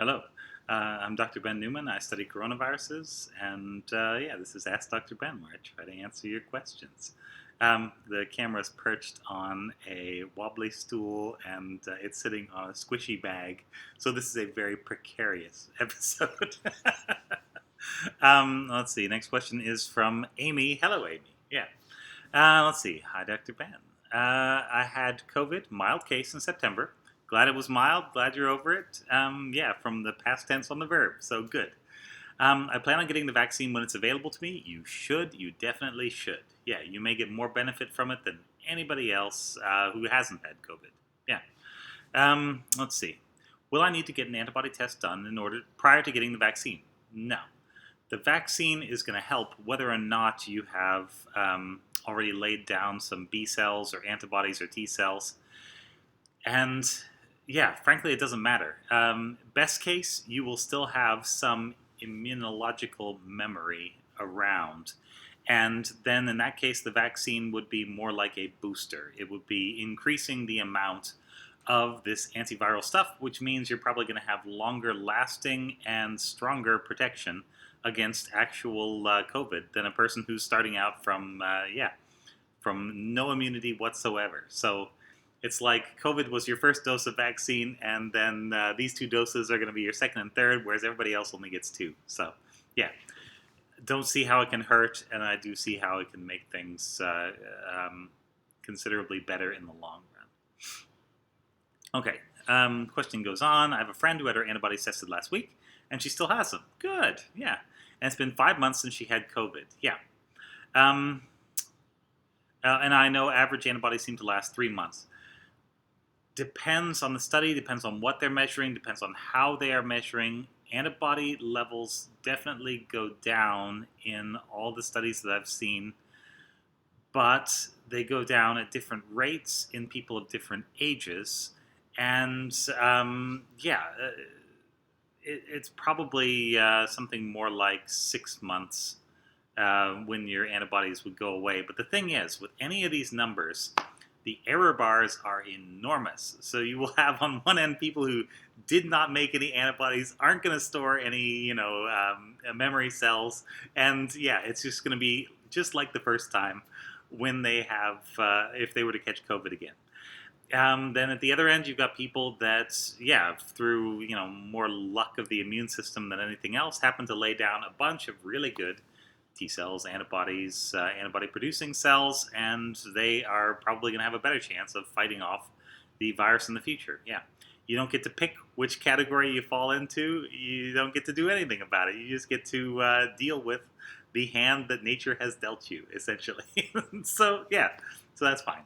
Hello, I'm Dr. Ben Newman. I study coronaviruses, and this is Ask Dr. Ben, where I try to answer your questions. The camera's perched on a wobbly stool, and it's sitting on a squishy bag, so this is a very precarious episode. Let's see. Next question is from Amy. Hello, Amy. Yeah. Let's see. Hi, Dr. Ben. I had COVID, mild case in September. Glad it was mild. Glad you're over it. From the past tense on the verb. So good. I plan on getting the vaccine when it's available to me. You should. You definitely should. Yeah, you may get more benefit from it than anybody else who hasn't had COVID. Yeah. Let's see. Will I need to get an antibody test done prior to getting the vaccine? No. The vaccine is going to help whether or not you have already laid down some B cells or antibodies or T cells. And yeah, frankly, it doesn't matter. Best case, you will still have some immunological memory around. And then in that case, the vaccine would be more like a booster. It would be increasing the amount of this antiviral stuff, which means you're probably going to have longer lasting and stronger protection against actual COVID than a person who's starting out from no immunity whatsoever. So it's like COVID was your first dose of vaccine, and then these two doses are going to be your second and third, whereas everybody else only gets two. So, yeah, don't see how it can hurt, and I do see how it can make things considerably better in the long run. Okay, question goes on. I have a friend who had her antibodies tested last week, and she still has them. Good, yeah. And it's been 5 months since she had COVID. Yeah. And I know average antibodies seem to last 3 months. Depends on the study, depends on what they're measuring, depends on how they are measuring. Antibody levels definitely go down in all the studies that I've seen, but they go down at different rates in people of different ages. And it's probably something more like 6 months when your antibodies would go away. But the thing is, with any of these numbers, the error bars are enormous. So you will have on one end people who did not make any antibodies, aren't going to store any, memory cells, and yeah, it's just going to be just like the first time when they have, if they were to catch COVID again. Then at the other end, you've got people that, through more luck of the immune system than anything else, happen to lay down a bunch of really good T cells, antibodies, antibody-producing cells, and they are probably going to have a better chance of fighting off the virus in the future. Yeah, you don't get to pick which category you fall into. You don't get to do anything about it. You just get to deal with the hand that nature has dealt you, essentially. So that's fine.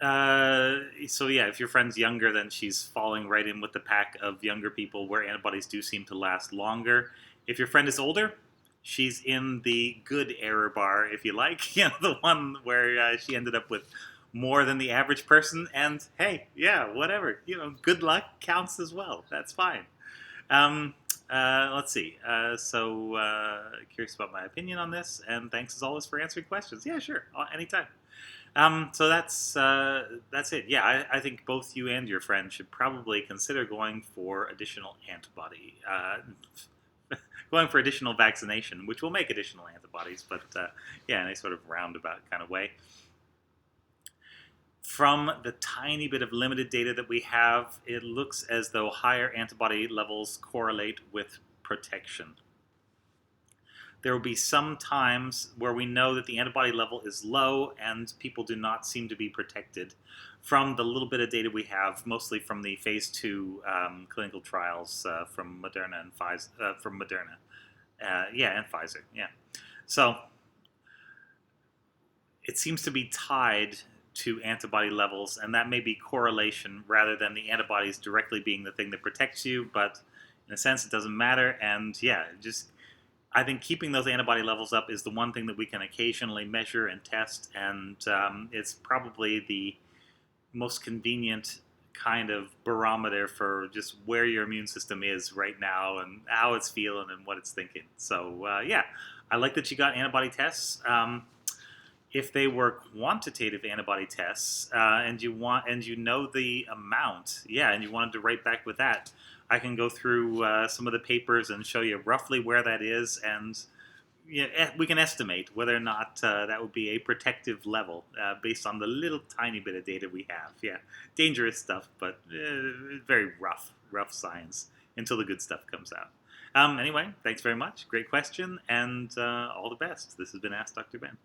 If your friend's younger, then she's falling right in with the pack of younger people where antibodies do seem to last longer. If your friend is older, she's in the good error bar, if you like, the one where she ended up with more than the average person. And hey, whatever, good luck counts as well. That's fine. Let's see. Curious about my opinion on this, and thanks as always for answering questions. Yeah, sure, anytime. So that's it. Yeah, I think both you and your friend should probably consider going for additional antibody, going for additional vaccination, which will make additional antibodies, but in a sort of roundabout kind of way. From the tiny bit of limited data that we have, it looks as though higher antibody levels correlate with protection. There will be some times where we know that the antibody level is low and people do not seem to be protected from the little bit of data we have, mostly from the phase 2 clinical trials from Moderna and Pfizer. And Pfizer. Yeah. So it seems to be tied to antibody levels, and that may be correlation rather than the antibodies directly being the thing that protects you, but in a sense it doesn't matter. And I think keeping those antibody levels up is the one thing that we can occasionally measure and test, and it's probably the most convenient kind of barometer for just where your immune system is right now and how it's feeling and what it's thinking. So I like that you got antibody tests. If they were quantitative antibody tests, and you know the amount, yeah, and you wanted to write back with that, I can go through some of the papers and show you roughly where that is, and yeah, we can estimate whether or not that would be a protective level based on the little tiny bit of data we have. Yeah, dangerous stuff, but very rough science until the good stuff comes out. Anyway, thanks very much. Great question, and all the best. This has been Ask Dr. Ben.